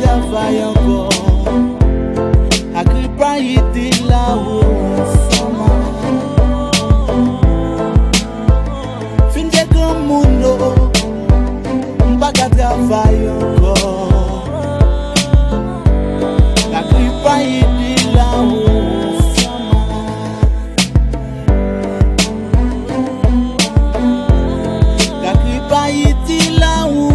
travail encore. Agripa iti la ou sama. Fin de grand mundo, m'baga travail encore. Agripa iti la ou sama. Agripa iti la ou.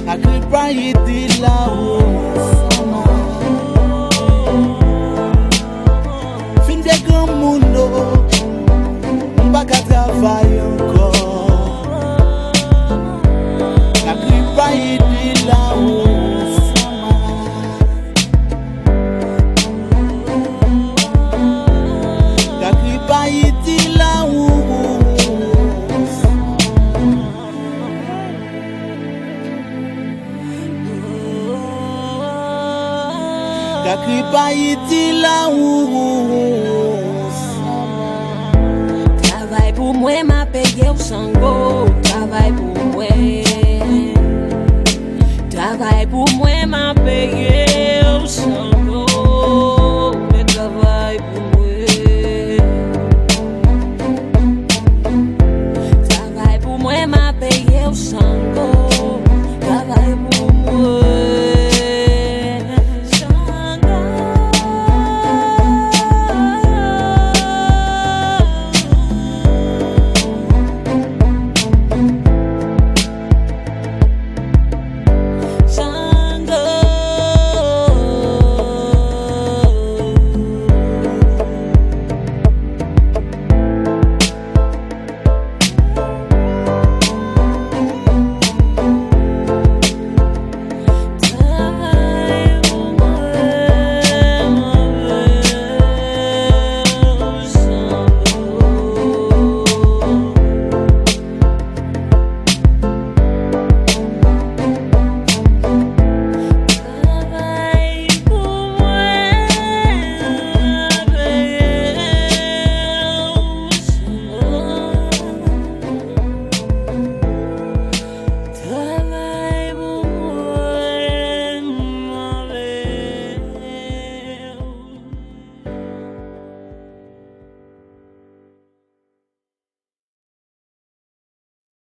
Agripa iti la ou sama. Fin de grand mundo, m'baga travail encore. Agripa iti la ou sama. Agripa iti la ou. Agripa iti la ou. Travail pour moi, m'a payé au sango. Travail pour moi. Travail pour moi, m'a payé.